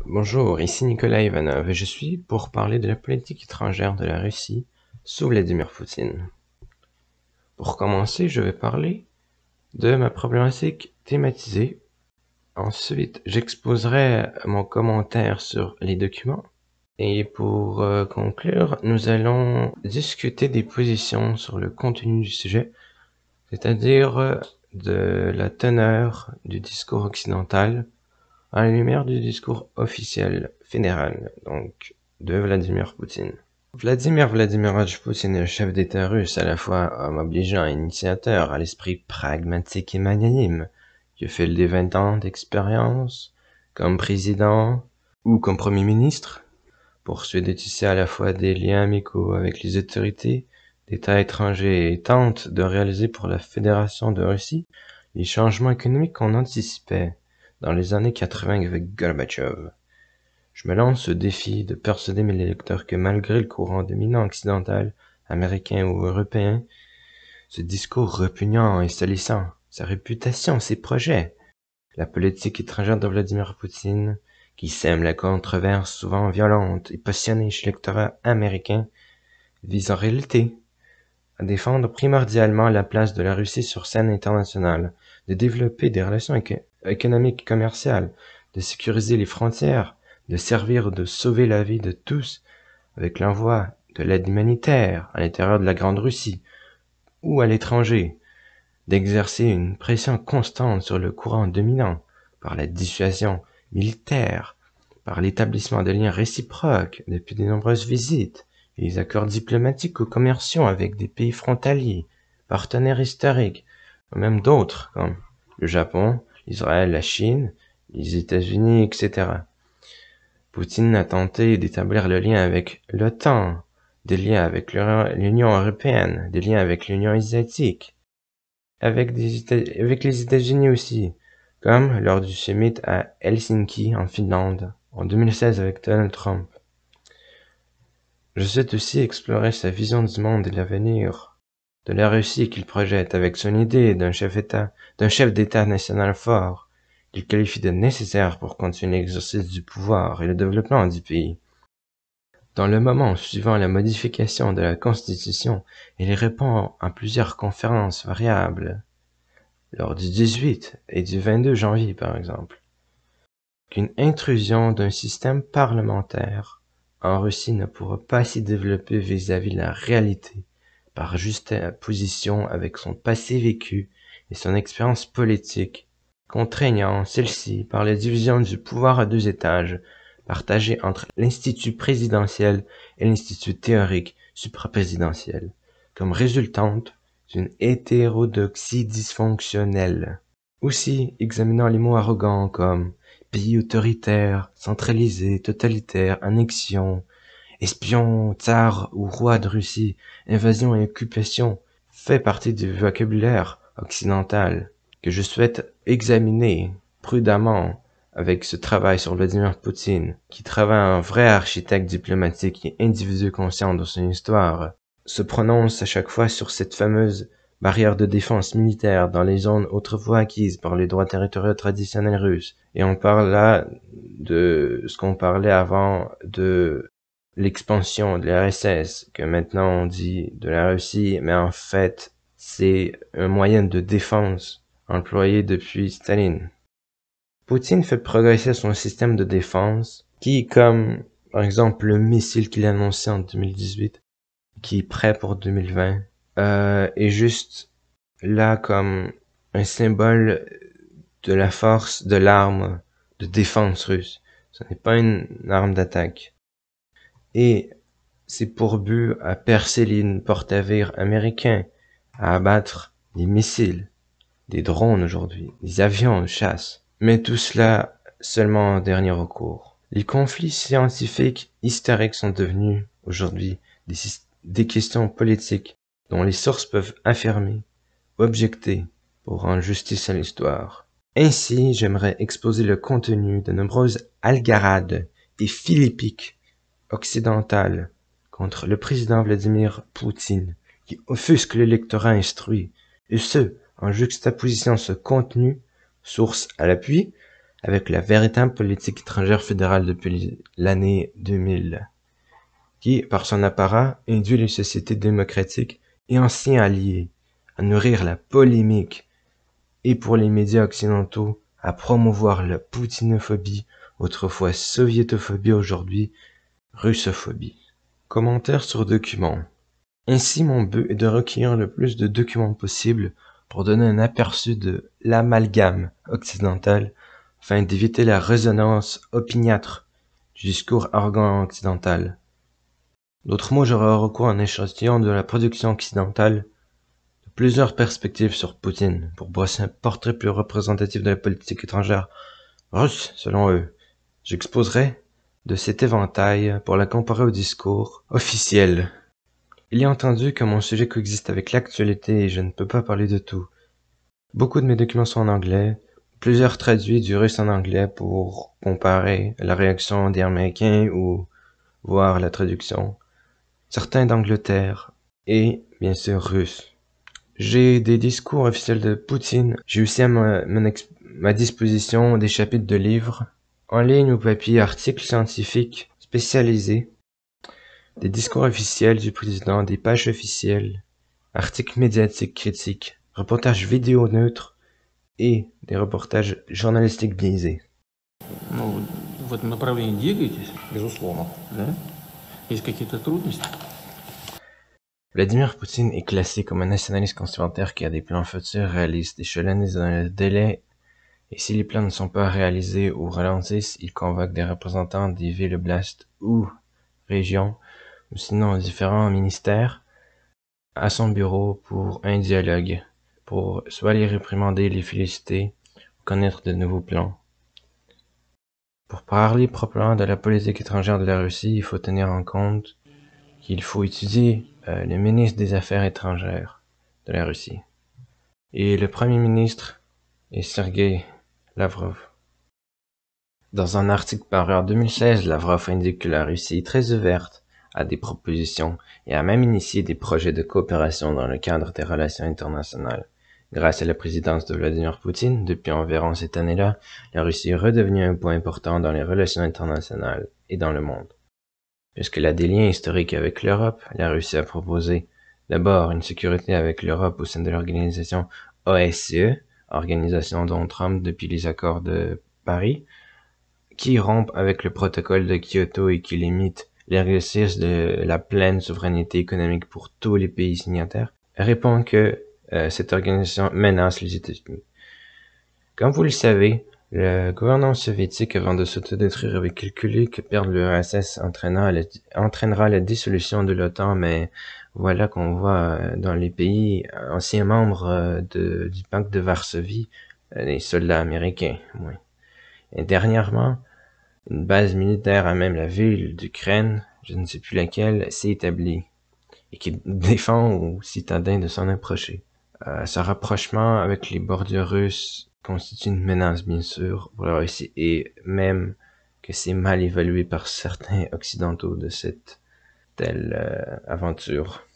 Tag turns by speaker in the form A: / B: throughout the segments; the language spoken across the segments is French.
A: Bonjour, ici Nicolas Ivanov et je suis pour parler de la politique étrangère de la Russie sous Vladimir Poutine. Pour commencer, je vais parler de ma problématique thématisée. Ensuite, j'exposerai mon commentaire sur les documents. Et pour conclure, nous allons discuter des positions sur le contenu du sujet, c'est-à-dire de la teneur du discours occidental à la lumière du discours officiel fédéral, donc de Vladimir Poutine. Vladimir Vladimirovitch Poutine est le chef d'État russe, à la fois homme obligeant et initiateur, à l'esprit pragmatique et magnanime, qui a fait des 20 ans d'expérience comme président ou comme premier ministre, poursuit de tisser à la fois des liens amicaux avec les autorités d'États étrangers et tente de réaliser pour la Fédération de Russie les changements économiques qu'on anticipait dans les années 80 avec Gorbatchev. Je me lance ce défi de persuader mes lecteurs que malgré le courant dominant occidental, américain ou européen, ce discours repugnant et salissant, sa réputation, ses projets, la politique étrangère de Vladimir Poutine, qui sème la controverse souvent violente et passionnée chez l'électorat américain, vise en réalité à défendre primordialement la place de la Russie sur scène internationale, de développer des relations économiques et commerciales, de sécuriser les frontières, de servir de sauver la vie de tous avec l'envoi de l'aide humanitaire à l'intérieur de la Grande Russie ou à l'étranger, d'exercer une pression constante sur le courant dominant par la dissuasion militaire, par l'établissement de liens réciproques depuis de nombreuses visites et les accords diplomatiques ou commerciaux avec des pays frontaliers, partenaires historiques, ou même d'autres comme le Japon, Israël, la Chine, les États-Unis, etc. Poutine a tenté d'établir le lien avec l'OTAN, des liens avec l'Union européenne, des liens avec l'Union asiatique, avec les États-Unis aussi, comme lors du summit à Helsinki en Finlande en 2016 avec Donald Trump. Je souhaite aussi explorer sa vision du monde et l'avenir de la Russie qu'il projette avec son idée d'un chef d'État national fort qu'il qualifie de nécessaire pour continuer l'exercice du pouvoir et le développement du pays. Dans le moment suivant la modification de la Constitution, il répond à plusieurs conférences variables, lors du 18 et du 22 janvier par exemple, qu'une intrusion d'un système parlementaire en Russie ne pourra pas s'y développer vis-à-vis de la réalité, par juxtaposition avec son passé vécu et son expérience politique, contraignant celle-ci par la division du pouvoir à 2 étages, partagé entre l'institut présidentiel et l'institut théorique supraprésidentiel, comme résultante d'une hétérodoxie dysfonctionnelle. Aussi, examinant les mots arrogants comme pays autoritaire, centralisé, totalitaire, annexion, espion, tsar ou roi de Russie, invasion et occupation, fait partie du vocabulaire occidental que je souhaite examiner prudemment avec ce travail sur Vladimir Poutine, qui travaille un vrai architecte diplomatique et individu conscient de son histoire, se prononce à chaque fois sur cette fameuse barrière de défense militaire dans les zones autrefois acquises par les droits territoriaux traditionnels russes. Et on parle là de ce qu'on parlait avant de l'expansion de l'URSS, que maintenant on dit de la Russie, mais en fait, c'est un moyen de défense employé depuis Staline. Poutine fait progresser son système de défense, qui, comme par exemple le missile qu'il a annoncé en 2018, qui est prêt pour 2020, est juste là comme un symbole de la force de l'arme de défense russe. Ce n'est pas une arme d'attaque. Et c'est pour but à percer les porte-avions américains, à abattre des missiles, des drones aujourd'hui, des avions de chasse. Mais tout cela seulement en dernier recours. Les conflits scientifiques historiques sont devenus aujourd'hui des questions politiques dont les sources peuvent affirmer, objecter pour rendre justice à l'histoire. Ainsi, j'aimerais exposer le contenu de nombreuses algarades et philippiques occidentales contre le président Vladimir Poutine, qui offusque l'électorat instruit, et ce, en juxtaposition ce contenu, source à l'appui, avec la véritable politique étrangère fédérale depuis l'année 2000, qui, par son apparat, induit les sociétés démocratiques et anciens alliés à nourrir la polémique et pour les médias occidentaux à promouvoir la poutinophobie, autrefois soviétophobie, aujourd'hui russophobie. Commentaires sur documents. Ainsi, mon but est de recueillir le plus de documents possible pour donner un aperçu de l'amalgame occidental afin d'éviter la résonance opiniâtre du discours arrogant occidental. D'autres mots, j'aurai recours à un échantillon de la production occidentale de plusieurs perspectives sur Poutine pour brosser un portrait plus représentatif de la politique étrangère russe, selon eux. J'exposerai de cet éventail pour la comparer au discours officiel. Il est entendu que mon sujet coexiste avec l'actualité et je ne peux pas parler de tout. Beaucoup de mes documents sont en anglais, plusieurs traduits du russe en anglais pour comparer la réaction des Américains ou voir la traduction. Certains d'Angleterre et, bien sûr, russes. J'ai des discours officiels de Poutine. J'ai aussi à ma disposition des chapitres de livres, en ligne ou papier, articles scientifiques spécialisés, des discours officiels du président, des pages officielles, articles médiatiques critiques, reportages vidéo neutres et des reportages journalistiques biaisés.
B: Ну, в этом направлении двигаетесь, безусловно, да? Есть какие-то трудности?
A: Vladimir Poutine est classé comme un nationaliste conservateur qui a des plans futurs réalistes, échelonnés dans le délai, et si les plans ne sont pas réalisés ou ralentissent, il convoque des représentants des villes oblasts ou régions, ou sinon différents ministères, à son bureau pour un dialogue, pour soit les réprimander, les féliciter, ou connaître de nouveaux plans. Pour parler proprement de la politique étrangère de la Russie, il faut tenir en compte qu'il faut étudier le ministre des Affaires étrangères de la Russie. Et le premier ministre est Sergueï Lavrov. Dans un article paru en 2016, Lavrov indique que la Russie est très ouverte à des propositions et a même initié des projets de coopération dans le cadre des relations internationales. Grâce à la présidence de Vladimir Poutine, depuis environ cette année-là, la Russie est redevenue un point important dans les relations internationales et dans le monde. Puisqu'elle a des liens historiques avec l'Europe, la Russie a proposé d'abord une sécurité avec l'Europe au sein de l'organisation OSCE, organisation dont Trump depuis les accords de Paris, qui rompt avec le protocole de Kyoto et qui limite l'exercice de la pleine souveraineté économique pour tous les pays signataires, répond que cette organisation menace les États-Unis. Comme vous le savez, le gouvernement soviétique, avant de s'autodétruire, avait calculé que perdre l'URSS entraînera la dissolution de l'OTAN, mais voilà qu'on voit dans les pays anciens membres du pacte de Varsovie, les soldats américains. Oui. Et dernièrement, une base militaire à même la ville d'Ukraine, je ne sais plus laquelle, s'est établie et qui défend aux citadins de s'en approcher. Ce rapprochement avec les bordures russes constitue une menace, bien sûr, pour la Russie, et même que c'est mal évalué par certains occidentaux de cette telle aventure.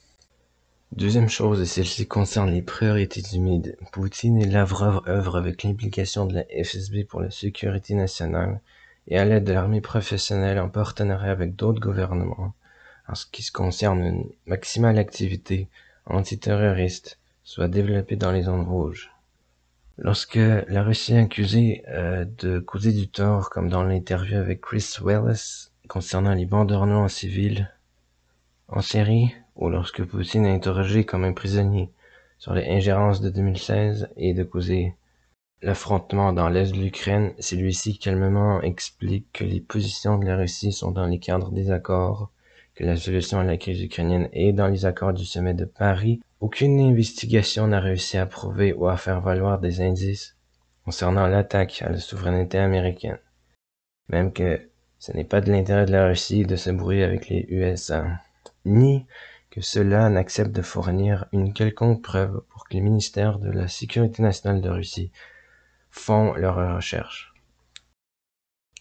A: Deuxième chose, et celle-ci concerne les priorités du MID. Poutine et Lavrov œuvrent avec l'implication de la FSB pour la sécurité nationale et à l'aide de l'armée professionnelle en partenariat avec d'autres gouvernements en ce qui se concerne une maximale activité antiterroriste soit développée dans les zones rouges. Lorsque la Russie est accusée de causer du tort, comme dans l'interview avec Chris Wallace concernant les banderonneurs en civil en série, ou lorsque Poutine est interrogé comme un prisonnier sur les ingérences de 2016 et de causer l'affrontement dans l'est de l'Ukraine, celui-ci calmement explique que les positions de la Russie sont dans les cadres des accords, que la solution à la crise ukrainienne est dans les accords du sommet de Paris. Aucune investigation n'a réussi à prouver ou à faire valoir des indices concernant l'attaque à la souveraineté américaine, même que ce n'est pas de l'intérêt de la Russie de se brouiller avec les USA, ni que cela n'accepte de fournir une quelconque preuve pour que les ministères de la Sécurité nationale de Russie font leurs recherches.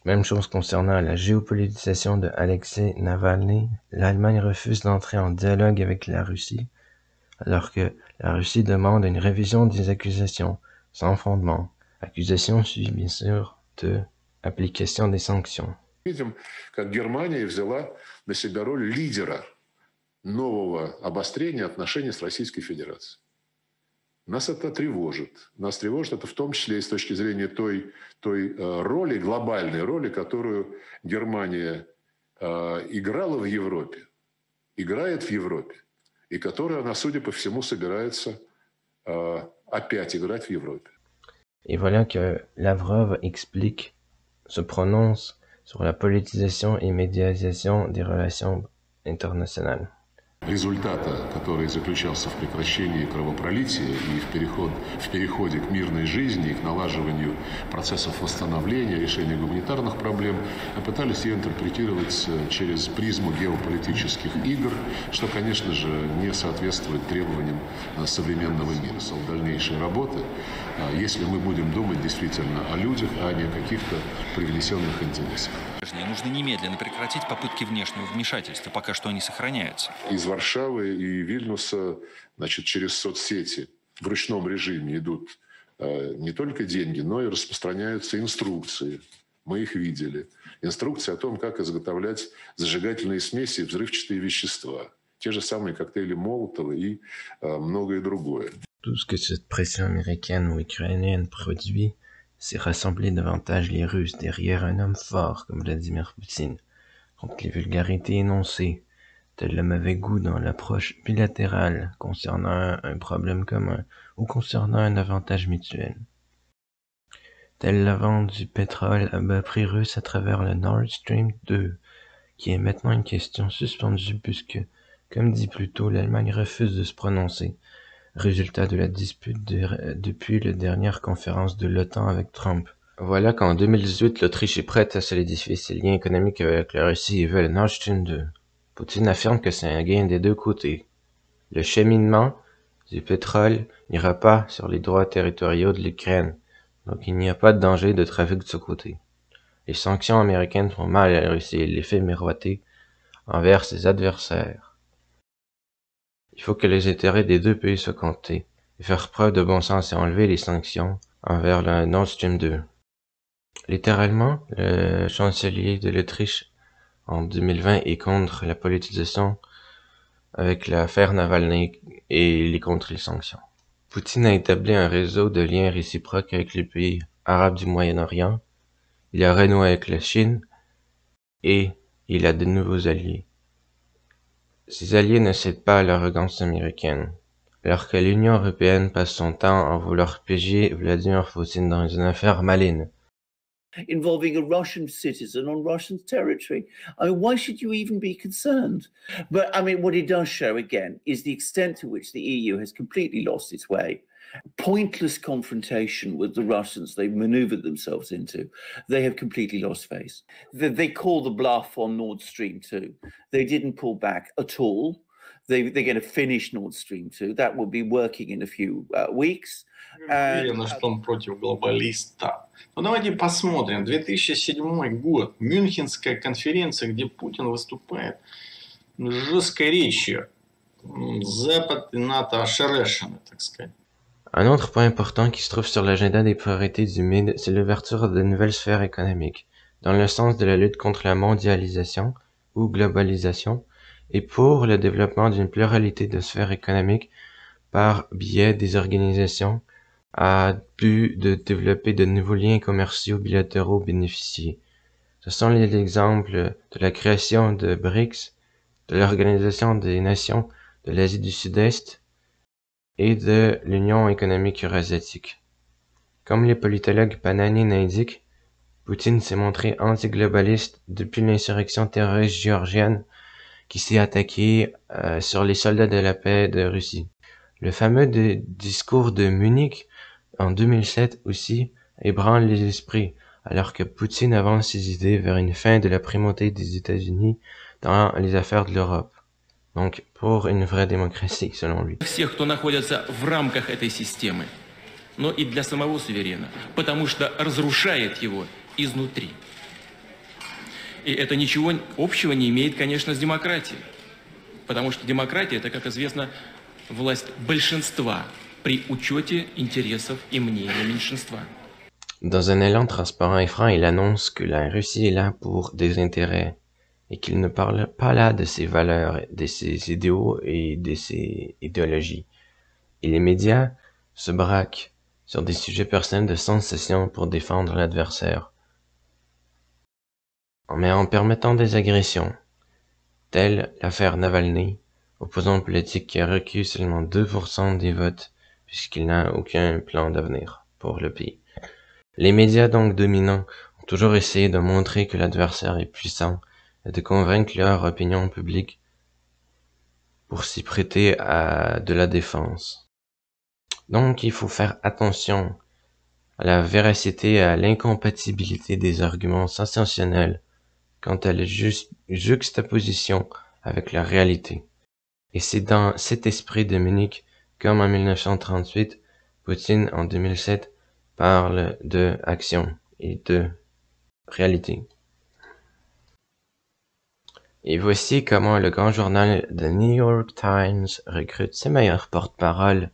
A: Même chose concernant la géopolitisation de Alexei Navalny, l'Allemagne refuse d'entrer en dialogue avec la Russie, alors que la Russie demande une révision des accusations sans fondement, accusations suivies bien sûr de application des sanctions.
C: Видим, как Германия взяла на себя роль лидера нового обострения отношений с Российской Федерацией. Нас это тревожит. Нас тревожит это в том числе и с точки зрения той роли, глобальной роли, которую Германия играла в Европе, играет в Европе, et которую она, судя по всему, собирается опять играть в Европе.
A: Et voilà que Lavrov se prononce sur la politisation et médiatisation des relations internationales.
C: Результата, который заключался в прекращении кровопролития и в переходе к мирной жизни и к налаживанию процессов восстановления, решения гуманитарных проблем, пытались ее интерпретировать через призму геополитических игр, что, конечно же, не соответствует требованиям современного мира. Дальнейшей работы, если мы будем думать действительно о людях, а не о каких-то привнесенных интересах.
D: Нужно немедленно прекратить попытки внешнего вмешательства, пока что они сохраняются.
C: Из Варшавы и Вильнюса, значит, через соцсети в ручном режиме идут не только деньги, но и распространяются инструкции. Мы их видели. Инструкции о том, как изготовлять зажигательные смеси и взрывчатые вещества. Те же самые коктейли Молотова и многое другое.
A: Tout ce que cette pression américaine ou ukrainienne produit, c'est rassembler davantage les Russes derrière un homme fort comme Vladimir Poutine, contre les vulgarités énoncées, tel le mauvais goût dans l'approche bilatérale concernant un problème commun ou concernant un avantage mutuel, tel la vente du pétrole à bas prix russe à travers le Nord Stream 2, qui est maintenant une question suspendue puisque, comme dit plus tôt, l'Allemagne refuse de se prononcer, résultat de la dispute depuis la dernière conférence de l'OTAN avec Trump. Voilà qu'en 2018, l'Autriche est prête à solidifier ses liens économiques avec la Russie et veut le Nord Stream 2. Poutine affirme que c'est un gain des deux côtés. Le cheminement du pétrole n'ira pas sur les droits territoriaux de l'Ukraine, donc il n'y a pas de danger de trafic de ce côté. Les sanctions américaines font mal à la Russie et l'effet miroiter envers ses adversaires. Il faut que les intérêts des deux pays soient comptés, et faire preuve de bon sens et enlever les sanctions envers le Nord Stream 2. Littéralement, le chancelier de l'Autriche en 2020 est contre la politisation avec l'affaire Navalny et il est contre les sanctions. Poutine a établi un réseau de liens réciproques avec les pays arabes du Moyen-Orient, il a renoué avec la Chine et il a de nouveaux alliés. Ces alliés ne cèdent pas à l'arrogance américaine, alors que l'Union européenne passe son temps à vouloir piéger Vladimir Poutine dans une affaire maligne.
E: Involving a Russian citizen on Russian territory. I mean, why should you even be concerned? But I mean, what it does show again is the extent to which the EU has completely lost its way. Pointless confrontation with the Russians they've maneuvered themselves into, they have completely lost face. They call the bluff on Nord Stream 2. They didn't pull back at all. They're going to finish Nord Stream 2. That will be working in a few weeks.
B: Уверен, что он против глобалиста. Но давайте посмотрим. 2007 год. Мюнхенская конференция, где Путин выступает жесткой речью. Запад и НАТО ошарашены, так сказать.
A: Un autre point important qui se trouve sur l'agenda des priorités du MID, c'est l'ouverture de nouvelles sphères économiques, dans le sens de la lutte contre la mondialisation ou globalisation, et pour le développement d'une pluralité de sphères économiques par biais des organisations à but de développer de nouveaux liens commerciaux bilatéraux bénéficiés. Ce sont les exemples de la création de BRICS, de l'Organisation des Nations de l'Asie du Sud-Est et de l'Union économique eurasiatique. Comme les politologues pananiens l'indiquent, Poutine s'est montré antiglobaliste depuis l'insurrection terroriste géorgienne qui s'est attaquée sur les soldats de la paix de Russie. Le fameux discours de Munich en 2007 aussi ébranle les esprits, alors que Poutine avance ses idées vers une fin de la primauté des États-Unis dans les affaires de l'Europe. Donc, pour une vraie démocratie, selon lui.
F: Всех, кто находится в рамках этой системы, но и для самого суверена, потому что разрушает его изнутри. И это ничего общего не имеет, конечно, с демократией. Потому что демократия – это, как известно, власть большинства при учете интересов и мнения меньшинства.
A: Dans un élan transparent et franc, il annonce que la Russie est là pour des intérêts et qu'il ne parle pas là de ses valeurs, de ses idéaux et de ses idéologies. Et les médias se braquent sur des sujets personnels de sensation pour défendre l'adversaire. Mais en permettant des agressions, telle l'affaire Navalny, opposant politique qui a recueilli seulement 2% des votes puisqu'il n'a aucun plan d'avenir pour le pays. Les médias donc dominants ont toujours essayé de montrer que l'adversaire est puissant et de convaincre leur opinion publique pour s'y prêter à de la défense. Donc il faut faire attention à la véracité et à l'incompatibilité des arguments sensationnels quant à la juxtaposition avec la réalité. Et c'est dans cet esprit de Munich, comme en 1938, Poutine en 2007 parle de action et de réalité. Et voici comment le grand journal The New York Times recrute ses meilleurs porte-paroles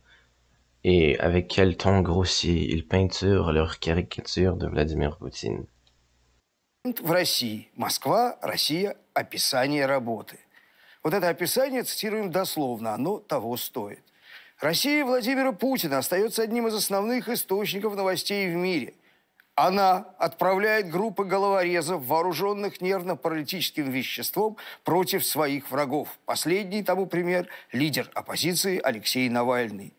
A: et avec quel ton grossier ils peinturent leur caricature de Vladimir Poutine.
G: В России. Москва, Россия, описание работы. Вот это описание цитируем дословно, оно того стоит. Россия Владимира Путина остается одним из основных источников новостей в мире. Она отправляет группы головорезов, вооруженных нервно-паралитическим веществом, против своих врагов. Последний тому пример – лидер оппозиции Алексей Навальный.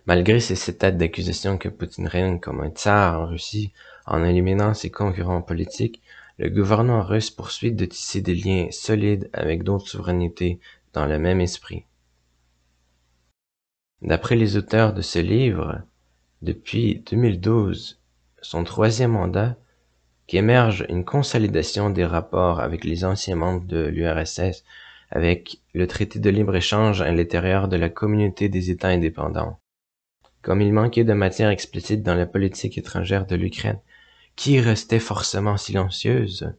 A: Malgré ces citates d'accusations que Poutine règne comme un tsar en Russie en éliminant ses concurrents politiques, le gouvernement russe poursuit de tisser des liens solides avec d'autres souverainetés dans le même esprit. D'après les auteurs de ce livre, depuis 2012, son troisième mandat, qu'émerge une consolidation des rapports avec les anciens membres de l'URSS, avec le traité de libre-échange à l'intérieur de la communauté des États indépendants. Comme il manquait de matière explicite dans la politique étrangère de l'Ukraine, qui restait forcément silencieuse,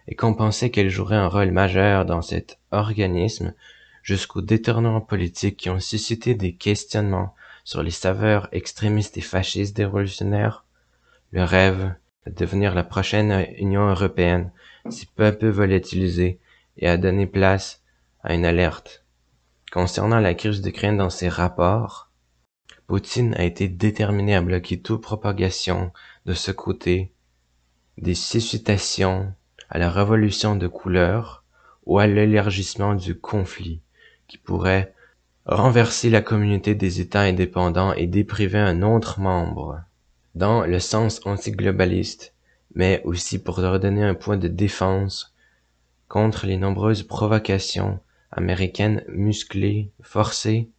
A: et qu'on pensait qu'elle jouerait un rôle majeur dans cet organisme, jusqu'aux détournements politiques qui ont suscité des questionnements sur les saveurs extrémistes et fascistes des révolutionnaires, le rêve de devenir la prochaine Union européenne s'est peu à peu volatilisé et a donné place à une alerte. Concernant la crise d'Ukraine dans ses rapports, Poutine a été déterminé à bloquer toute propagation de ce côté, des suscitations à la révolution de couleur ou à l'élargissement du conflit qui pourrait renverser la communauté des États indépendants et dépriver un autre membre, dans le sens antiglobaliste, mais aussi pour leur donner un point de défense contre les nombreuses provocations américaines musclées, forcées.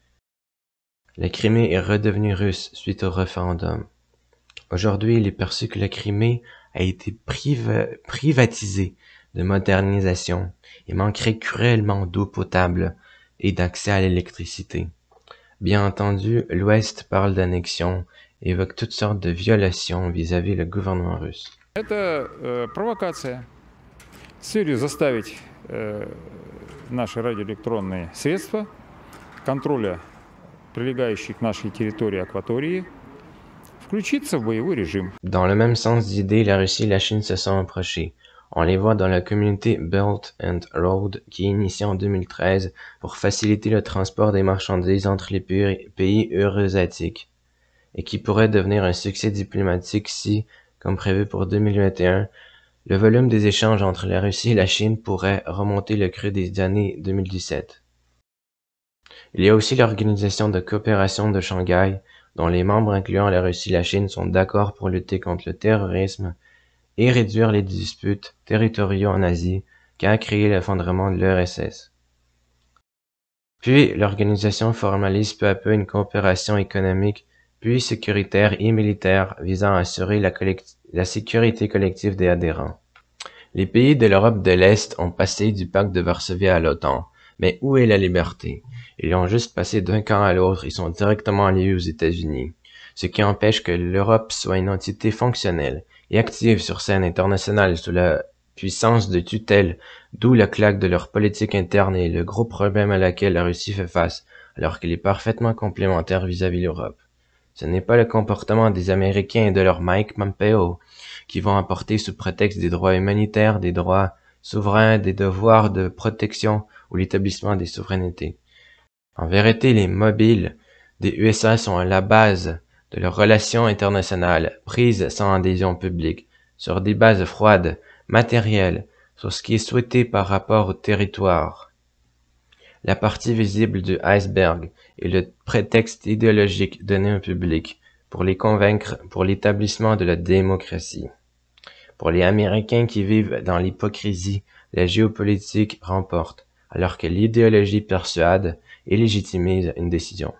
A: La Crimée est redevenue russe suite au référendum. Aujourd'hui, il est perçu que la Crimée a été privatisée de modernisation et manquerait cruellement d'eau potable et d'accès à l'électricité. Bien entendu, l'Ouest parle d'annexion et évoque toutes sortes de violations vis-à-vis le gouvernement russe.
H: Это провокация с целью заставить наши радиоэлектронные средства контроля прилегающей к нашей территории акватории включиться в боевой режим.
A: Dans le même sens d'idée, la Russie et la Chine se sont approchées. On les voit dans la communauté Belt and Road qui est initiée en 2013 pour faciliter le transport des marchandises entre les pays eurasiatiques et qui pourrait devenir un succès diplomatique si, comme prévu pour 2021, le volume des échanges entre la Russie et la Chine pourrait remonter le creux des années 2017. Il y a aussi l'Organisation de coopération de Shanghai, dont les membres incluant la Russie et la Chine sont d'accord pour lutter contre le terrorisme et réduire les disputes territoriaux en Asie, qui a créé l'effondrement de l'URSS. Puis, l'organisation formalise peu à peu une coopération économique, puis sécuritaire et militaire visant à assurer la sécurité collective des adhérents. Les pays de l'Europe de l'Est ont passé du pacte de Varsovie à l'OTAN, mais où est la liberté? Ils ont juste passé d'un camp à l'autre et sont directement alliés aux États-Unis, ce qui empêche que l'Europe soit une entité fonctionnelle et active sur scène internationale sous la puissance de tutelle, d'où la claque de leur politique interne et le gros problème à laquelle la Russie fait face, alors qu'elle est parfaitement complémentaire vis-à-vis l'Europe. Ce n'est pas le comportement des Américains et de leur Mike Pompeo qui vont apporter sous prétexte des droits humanitaires, des droits souverains, des devoirs de protection ou l'établissement des souverainetés. En vérité, les mobiles des USA sont à la base de leurs relations internationales, prises sans adhésion publique, sur des bases froides, matérielles, sur ce qui est souhaité par rapport au territoire. La partie visible du iceberg est le prétexte idéologique donné au public pour les convaincre pour l'établissement de la démocratie. Pour les Américains qui vivent dans l'hypocrisie, la géopolitique remporte, alors que l'idéologie persuade et légitimise une décision.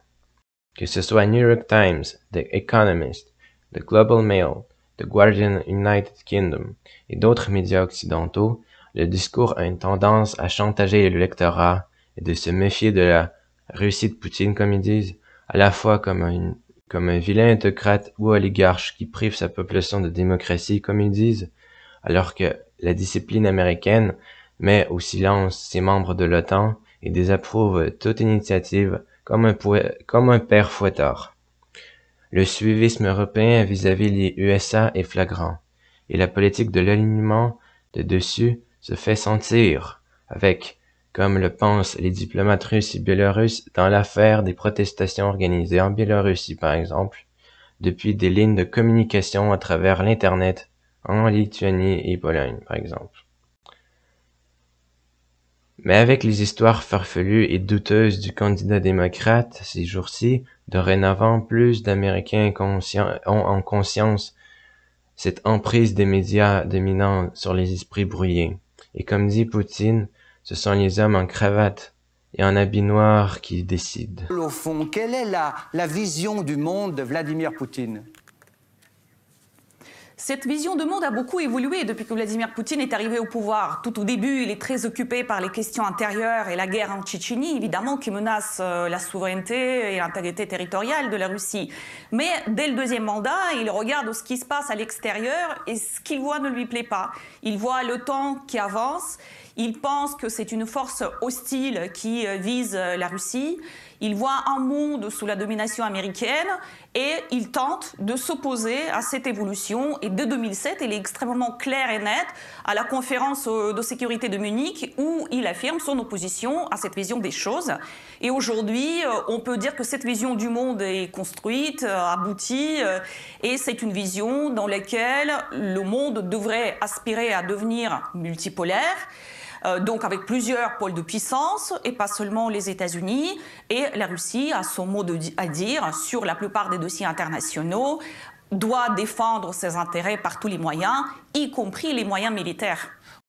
A: Que ce soit New York Times, The Economist, The Global Mail, The Guardian United Kingdom et d'autres médias occidentaux, le discours a une tendance à chantager le lectorat et de se méfier de la Russie de Poutine, comme ils disent, à la fois comme un vilain autocrate ou oligarche qui prive sa population de démocratie, comme ils disent, alors que la discipline américaine met au silence ses membres de l'OTAN et désapprouve toute initiative comme un père fouettard. Le suivisme européen vis-à-vis les USA est flagrant, et la politique de l'alignement de dessus se fait sentir avec, comme le pensent les diplomates russes et biélorusses dans l'affaire des protestations organisées en Biélorussie par exemple, depuis des lignes de communication à travers l'Internet en Lituanie et Pologne par exemple. Mais avec les histoires farfelues et douteuses du candidat démocrate ces jours-ci, dorénavant, plus d'Américains ont en conscience cette emprise des médias dominants sur les esprits brouillés. Et comme dit Poutine, ce sont les hommes en cravate et en habit noir qui décident.
I: Au fond, quelle est la vision du monde de Vladimir Poutine ?
J: Cette vision de monde a beaucoup évolué depuis que Vladimir Poutine est arrivé au pouvoir. Tout au début, il est très occupé par les questions intérieures et la guerre en Tchétchénie, évidemment, qui menace la souveraineté et l'intégrité territoriale de la Russie. Mais dès le deuxième mandat, il regarde ce qui se passe à l'extérieur et ce qu'il voit ne lui plaît pas. Il voit le temps qui avance, il pense que c'est une force hostile qui vise la Russie. Il voit un monde sous la domination américaine et il tente de s'opposer à cette évolution. Et dès 2007, il est extrêmement clair et net à la conférence de sécurité de Munich où il affirme son opposition à cette vision des choses. Et aujourd'hui, on peut dire que cette vision du monde est construite, aboutie, et c'est une vision dans laquelle le monde devrait aspirer à devenir multipolaire. Donc avec plusieurs pôles de puissance, et pas seulement les États-Unis, et la Russie a son mot à dire sur la plupart des dossiers internationaux, doit défendre ses intérêts par tous les moyens, y compris les moyens militaires.